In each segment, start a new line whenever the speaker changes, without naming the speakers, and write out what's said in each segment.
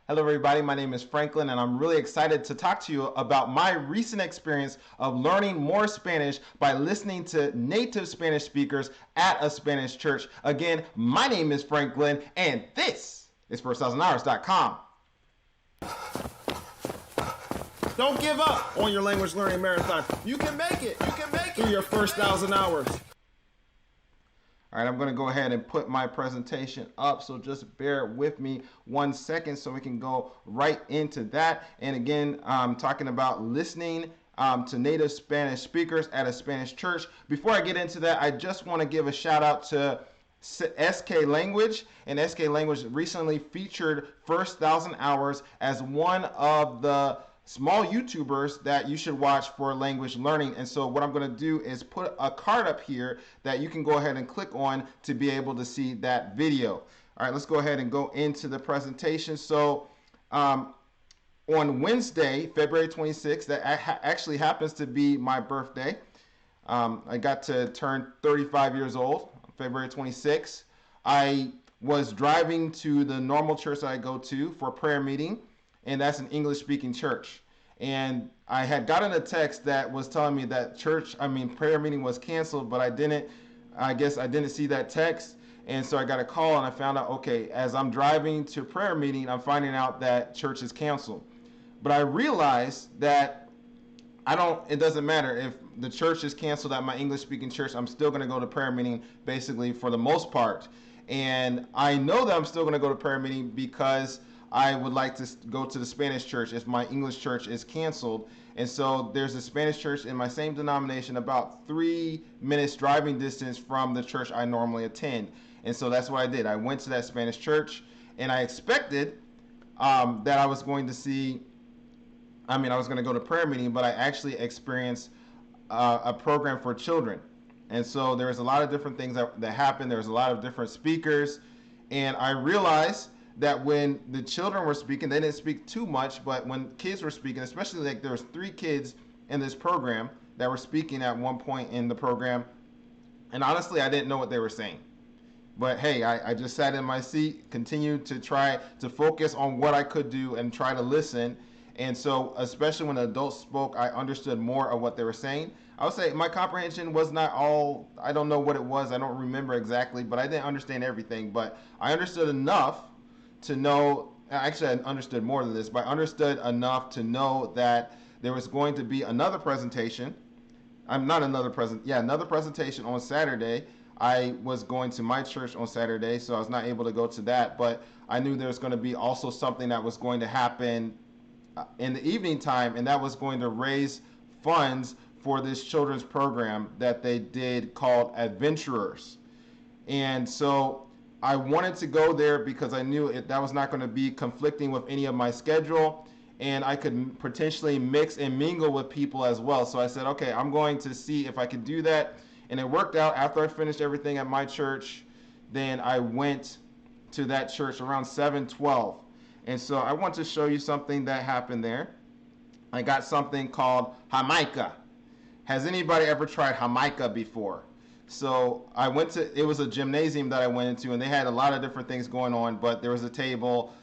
Hello, everybody. My name is Franklin, and I'm really excited to talk to you about my recent experience of learning more Spanish by listening to native Spanish speakers at a Spanish church. Again, my name is Franklin, and this is first1000hours.com.
Don't give up on your language learning marathon. You can make it. You can make it through your first 1,000 hours.
All right, I'm going to go ahead and put my presentation up, so just bear with me 1 second so we can go right into that. And again, I'm talking about listening to native Spanish speakers at a Spanish church. Before I get into that, I just want to give a shout out to SK Language, and SK Language recently featured First 1,000 Hours as one of the small YouTubers that you should watch for language learning. And so what I'm going to do is put a card up here that you can go ahead and click on to be able to see that video. All right, let's go ahead and go into the presentation. So on Wednesday, February 26th, that actually happens to be my birthday. I got to turn 35 years old on February 26th. I was driving to the normal church that I go to for a prayer meeting, and that's an English-speaking church. And I had gotten a text that was telling me that prayer meeting was canceled, but I guess I didn't see that text. And so I got a call and I found out, okay, as I'm driving to prayer meeting, I'm finding out that church is canceled. But I realized that it doesn't matter if the church is canceled at my English-speaking church. I'm still going to go to prayer meeting basically for the most part. And I know that I'm still going to go to prayer meeting because I would like to go to the Spanish church if my English church is canceled. And so there's a Spanish church in my same denomination about 3 minutes driving distance from the church I normally attend. And so that's what I did. I went to that Spanish church, and I expected that I was going to go to prayer meeting, but I actually experienced a program for children. And so there's a lot of different things that happened. There's a lot of different speakers. And I realized that when the children were speaking, they didn't speak too much, but when kids were speaking, especially like there was 3 kids in this program that were speaking at one point in the program, and honestly, I didn't know what they were saying. But hey, I just sat in my seat, continued to try to focus on what I could do and try to listen. And so, especially when the adults spoke, I understood more of what they were saying. I would say my comprehension was not all, I don't know what it was, I don't remember exactly, but I didn't understand everything. But I understood enough to know, actually I understood more than this, but I understood enough to know that there was going to be another presentation. Another presentation on Saturday. I was going to my church on Saturday, so I was not able to go to that, but I knew there was going to be also something that was going to happen in the evening time, and that was going to raise funds for this children's program that they did called Adventurers. And so I wanted to go there because I knew that was not going to be conflicting with any of my schedule, and I could potentially mix and mingle with people as well. So I said, okay, I'm going to see if I could do that. And it worked out. After I finished everything at my church, then I went to that church around 7:12. And so I want to show you something that happened there. I got something called Jamaica. Has anybody ever tried Jamaica before? So it was a gymnasium that I went into, and they had a lot of different things going on, but there was a table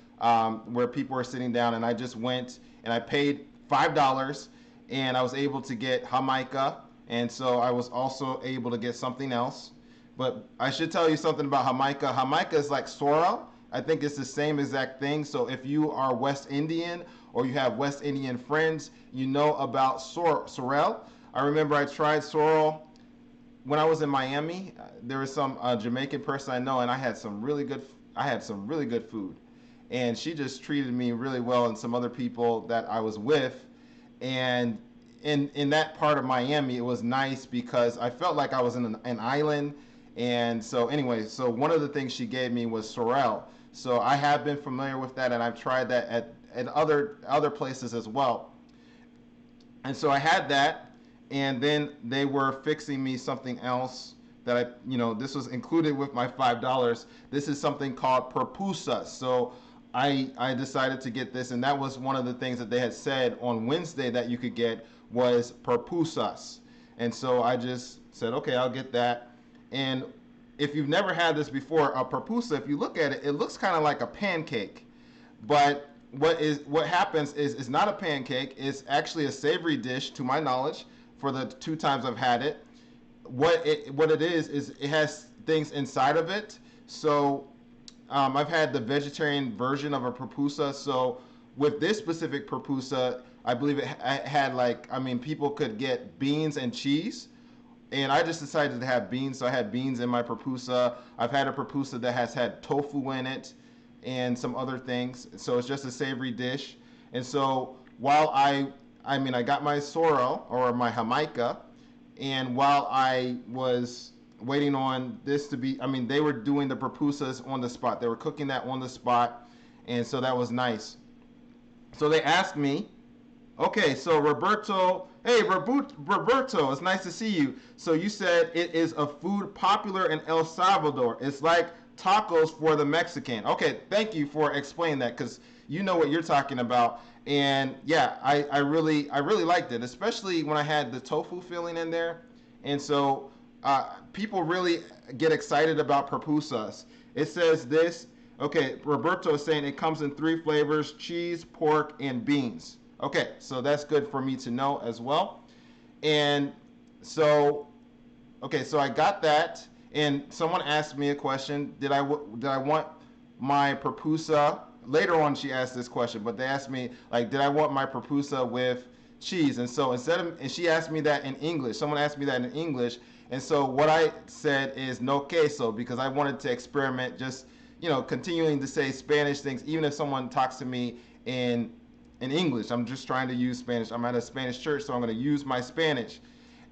where people were sitting down, and I just went and I paid $5, and I was able to get Jamaica, and so I was also able to get something else. But I should tell you something about Jamaica. Jamaica is like sorrel. I think it's the same exact thing. So if you are West Indian or you have West Indian friends, you know about sorrel. I remember I tried sorrel when I was in Miami. There was some Jamaican person I know, and I had some really good food, and she just treated me really well, and some other people that I was with. And in that part of Miami, it was nice because I felt like I was in an island. And so anyway, so one of the things she gave me was sorrel. So I have been familiar with that, and I've tried that at other places as well. And so I had that, and then they were fixing me something else that this was included with my $5. This is something called Pusa. So I decided to get this, and that was one of the things that they had said on Wednesday that you could get was Pusas. And so I just said, okay, I'll get that. And if you've never had this before, a pupusa, if you look at it, it looks kind of like a pancake. But what happens is it's not a pancake. It's actually a savory dish, to my knowledge, for the two times I've had it. What it is it has things inside of it. So I've had the vegetarian version of a pupusa. So with this specific pupusa, I believe it had like, I mean, people could get beans and cheese, and I just decided to have beans, so I had beans in my pupusa. I've had a pupusa that has had tofu in it and some other things, so it's just a savory dish. And so while I mean, I got my sorrel or my jamaica, and while I was waiting on this to be, I mean, they were doing the pupusas on the spot. They were cooking that on the spot, and so that was nice. So they asked me, okay, so Roberto, hey, Roberto, it's nice to see you. So you said it is a food popular in El Salvador. It's like tacos for the Mexican. Okay, thank you for explaining that, because you know what you're talking about. And yeah, I really liked it, especially when I had the tofu filling in there. And so people really get excited about pupusas. It says this. Okay, Roberto is saying it comes in three flavors: cheese, pork, and beans. Okay, so that's good for me to know as well. And so, okay, so I got that, and someone asked me a question: did I want my pupusa? Later on, she asked this question, but they asked me like, did I want my pupusa with cheese? And so and she asked me that in English. Someone asked me that in English, and so what I said is no queso, because I wanted to experiment, just continuing to say Spanish things, even if someone talks to me in English. I'm just trying to use Spanish. I'm at a Spanish church, so I'm going to use my Spanish.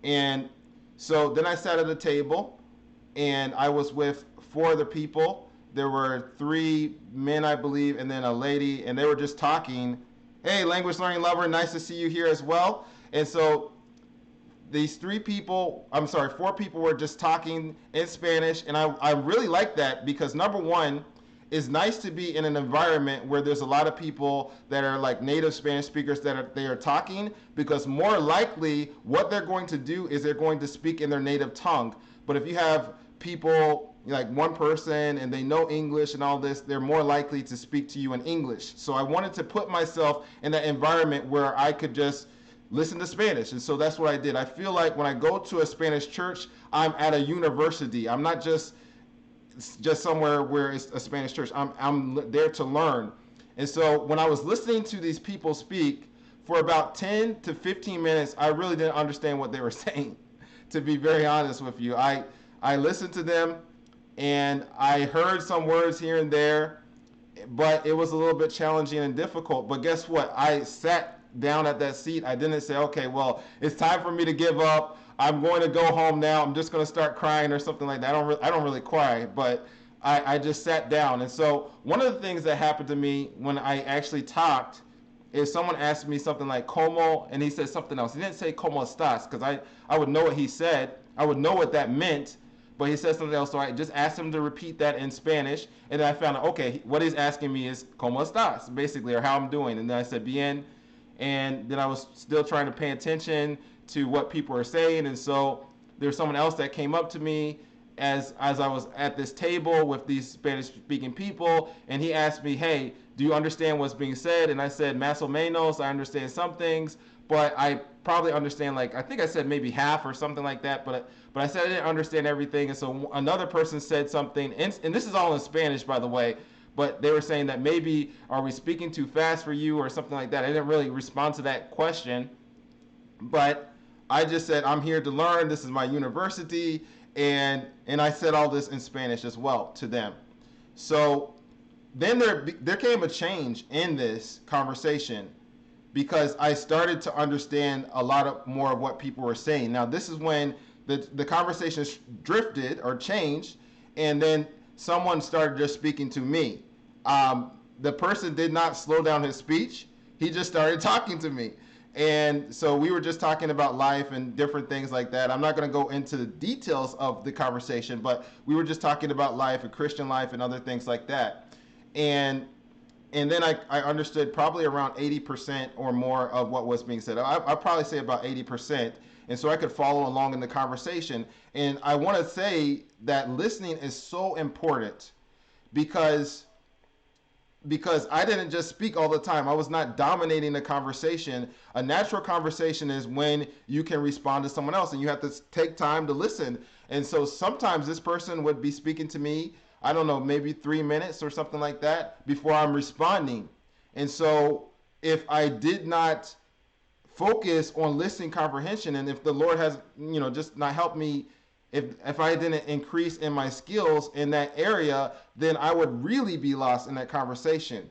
And so then I sat at a table, and I was with four other people. There were three men, I believe, and then a lady, and they were just talking. Hey, language learning lover, nice to see you here as well. And so these four people were just talking in Spanish, and I really like that, because number one, it's nice to be in an environment where there's a lot of people that are like native Spanish speakers they are talking, because more likely what they're going to do is they're going to speak in their native tongue. But if you have people like one person and they know English and all this, they're more likely to speak to you in English. So I wanted to put myself in that environment where I could just listen to Spanish. And so that's what I did. I feel like when I go to a Spanish church, I'm at a university. I'm not just somewhere where it's a Spanish church. I'm there to learn. And so when I was listening to these people speak for about 10 to 15 minutes, I really didn't understand what they were saying, to be very honest with you. I listened to them, and I heard some words here and there, but it was a little bit challenging and difficult. But guess what? I sat down at that seat. I didn't say, okay, well, it's time for me to give up. I'm going to go home now. I'm just going to start crying or something like that. I don't really cry, but I just sat down. And so one of the things that happened to me when I actually talked is someone asked me something like como, and he said something else. He didn't say como estás, because I would know what he said. I would know what that meant, but he said something else. So I just asked him to repeat that in Spanish, and then I found out, okay, what he's asking me is como estás, basically, or how I'm doing. And then I said bien, and then I was still trying to pay attention to what people are saying. And so there's someone else that came up to me as I was at this table with these Spanish speaking people, and he asked me, hey, do you understand what's being said? And I said, más o menos, I understand some things, but I probably understand, like, I think I said maybe half or something like that, but I said I didn't understand everything. And so another person said something, and this is all in Spanish, by the way, but they were saying that maybe, are we speaking too fast for you or something like that. I didn't really respond to that question, but I just said, I'm here to learn. This is my university. And I said all this in Spanish as well to them. So then there came a change in this conversation, because I started to understand a lot more of what people were saying. Now, this is when the conversation drifted or changed, and then someone started just speaking to me. The person did not slow down his speech. He just started talking to me. And so we were just talking about life and different things like that. I'm not going to go into the details of the conversation, but we were just talking about life and Christian life and other things like that. And then I understood probably around 80% or more of what was being said. I'd probably say about 80%. And so I could follow along in the conversation. And I want to say that listening is so important, because because I didn't just speak all the time. I was not dominating the conversation. A natural conversation is when you can respond to someone else and you have to take time to listen. And so sometimes this person would be speaking to me, I don't know, maybe 3 minutes or something like that before I'm responding. And so if I did not focus on listening comprehension, and if the Lord has, just not helped me, if I didn't increase in my skills in that area, then I would really be lost in that conversation.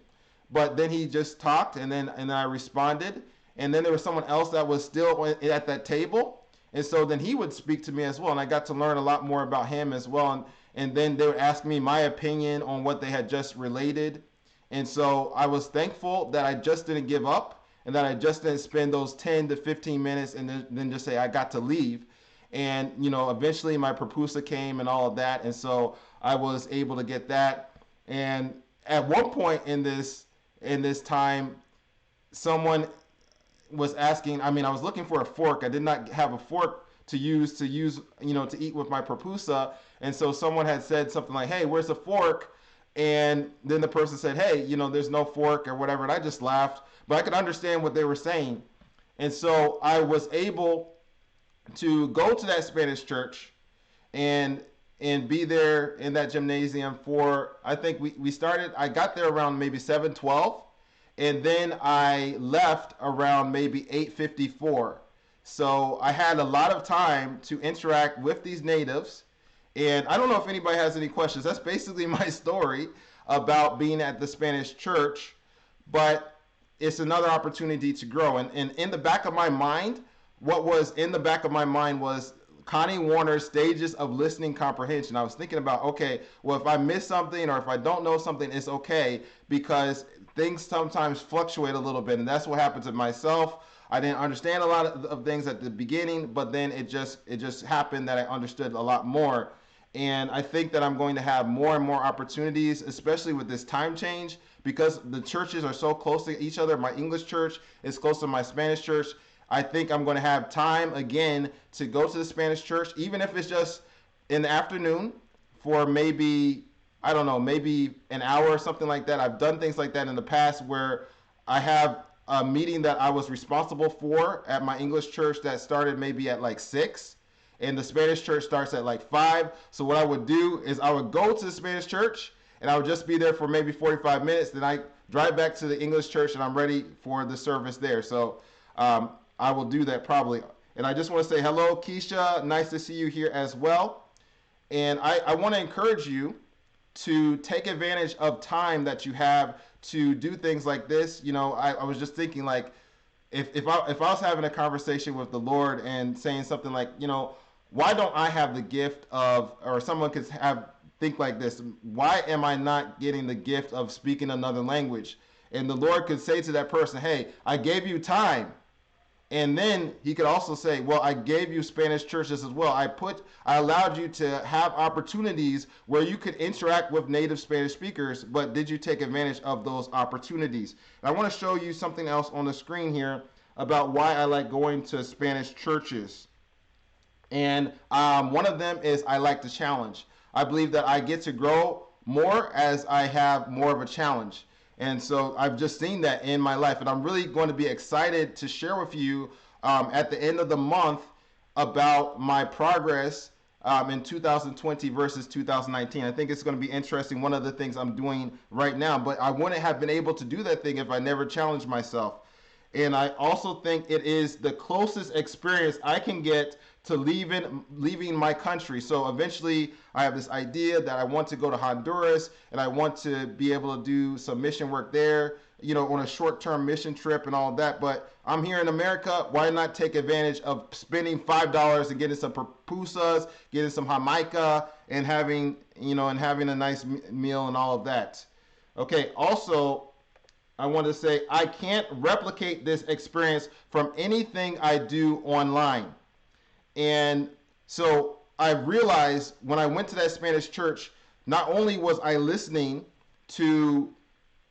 But then he just talked, and then I responded, and then there was someone else that was still at that table, and so then he would speak to me as well, and I got to learn a lot more about him as well, and then they would ask me my opinion on what they had just related. And so I was thankful that I just didn't give up, and that I just didn't spend those 10 to 15 minutes and then just say I got to leave. And eventually my Pusa came and all of that, and so I was able to get that. And at one point in this time, someone was asking. I mean, I was looking for a fork. I did not have a fork to use to eat with my Pusa, and so someone had said something like, "Hey, where's the fork?" And then the person said, "Hey, there's no fork," or whatever, and I just laughed, but I could understand what they were saying. And so I was able to go to that Spanish church and be there in that gymnasium for, I think we started, I got there around maybe 7:12, and then I left around maybe 8:54. So I had a lot of time to interact with these natives. And I don't know if anybody has any questions. That's basically my story about being at the Spanish church, but it's another opportunity to grow. And in the back of my mind, what was in the back of my mind was Connie Warner's stages of listening comprehension. I was thinking about, okay, well, if I miss something or if I don't know something, it's okay, because things sometimes fluctuate a little bit. And that's what happened to myself. I didn't understand a lot of things at the beginning, but then it just happened that I understood a lot more. And I think that I'm going to have more and more opportunities, especially with this time change, because the churches are so close to each other. My English church is close to my Spanish church. I think I'm going to have time again to go to the Spanish church, even if it's just in the afternoon for maybe, I don't know, maybe an hour or something like that. I've done things like that in the past where I have a meeting that I was responsible for at my English church that started maybe at like 6, and the Spanish church starts at like 5. So what I would do is I would go to the Spanish church and I would just be there for maybe 45 minutes. Then I drive back to the English church and I'm ready for the service there. So I will do that probably. And I just want to say hello, Keisha. Nice to see you here as well. And I want to encourage you to take advantage of time that you have to do things like this. I was just thinking, like, if I was having a conversation with the Lord and saying something like, why don't I have the gift of, or someone could think like this, why am I not getting the gift of speaking another language? And the Lord could say to that person, hey, I gave you time. And then he could also say, well, I gave you Spanish churches as well. I allowed you to have opportunities where you could interact with native Spanish speakers, but did you take advantage of those opportunities? And I want to show you something else on the screen here about why I like going to Spanish churches. And one of them is I like the challenge. I believe that I get to grow more as I have more of a challenge. And so I've just seen that in my life. And I'm really going to be excited to share with you at the end of the month about my progress in 2020 versus 2019. I think it's going to be interesting. One of the things I'm doing right now, but I wouldn't have been able to do that thing if I never challenged myself. And I also think it is the closest experience I can get to leaving my country. So eventually I have this idea that I want to go to Honduras and I want to be able to do some mission work there, on a short-term mission trip and all of that. But I'm here in America. Why not take advantage of spending $5 and getting some pupusas, getting some Micah, and having a nice meal and all of that. Okay. Also, I want to say I can't replicate this experience from anything I do online. And so I realized when I went to that Spanish church, not only was I listening to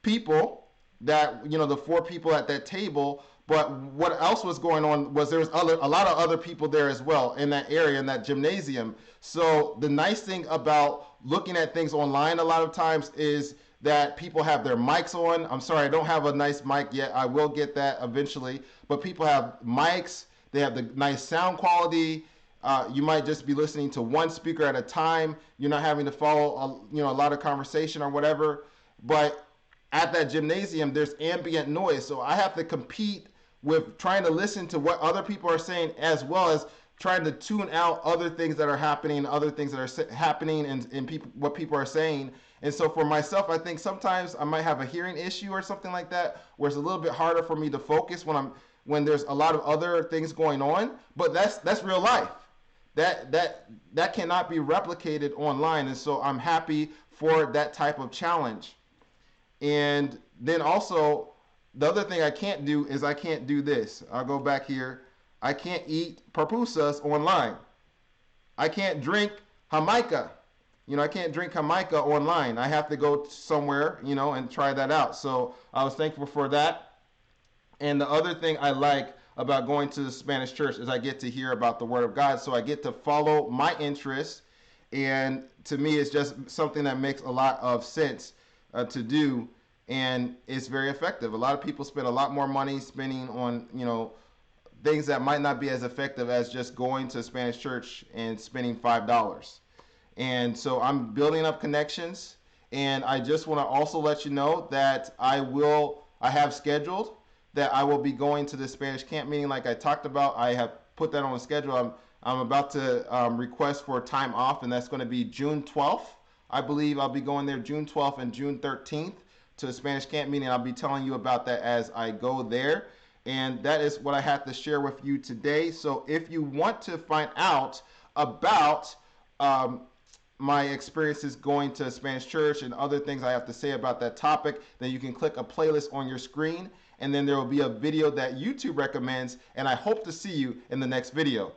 people that, the 4 people at that table, but what else was going on was there was a lot of other people there as well in that area, in that gymnasium. So the nice thing about looking at things online a lot of times is that people have their mics on. I'm sorry, I don't have a nice mic yet. I will get that eventually. But people have mics. They have the nice sound quality. You might just be listening to one speaker at a time. You're not having to follow a lot of conversation or whatever. But at that gymnasium, there's ambient noise. So I have to compete with trying to listen to what other people are saying, as well as trying to tune out other things that are happening, other things that are happening in people, what people are saying. And so for myself, I think sometimes I might have a hearing issue or something like that, where it's a little bit harder for me to focus when there's a lot of other things going on. But that's real life. That cannot be replicated online. And so I'm happy for that type of challenge. And then also, the other thing I can't do is I can't do this. I'll go back here. I can't eat pupusas online. I can't drink Jamaica. I can't drink Jamaica online. I have to go somewhere, and try that out. So I was thankful for that. And the other thing I like about going to the Spanish church is I get to hear about the Word of God. So I get to follow my interests. And to me, it's just something that makes a lot of sense to do. And it's very effective. A lot of people spend a lot more money spending on, things that might not be as effective as just going to a Spanish church and spending $5. And so I'm building up connections. And I just want to also let you know that I have scheduled that I will be going to the Spanish camp meeting like I talked about. I have put that on the schedule. I'm about to request for time off, and that's going to be June 12th. I believe I'll be going there June 12th and June 13th to a Spanish camp meeting. I'll be telling you about that as I go there. And that is what I have to share with you today. So if you want to find out about my experiences going to a Spanish church and other things I have to say about that topic, then you can click a playlist on your screen, and then there will be a video that YouTube recommends, and I hope to see you in the next video.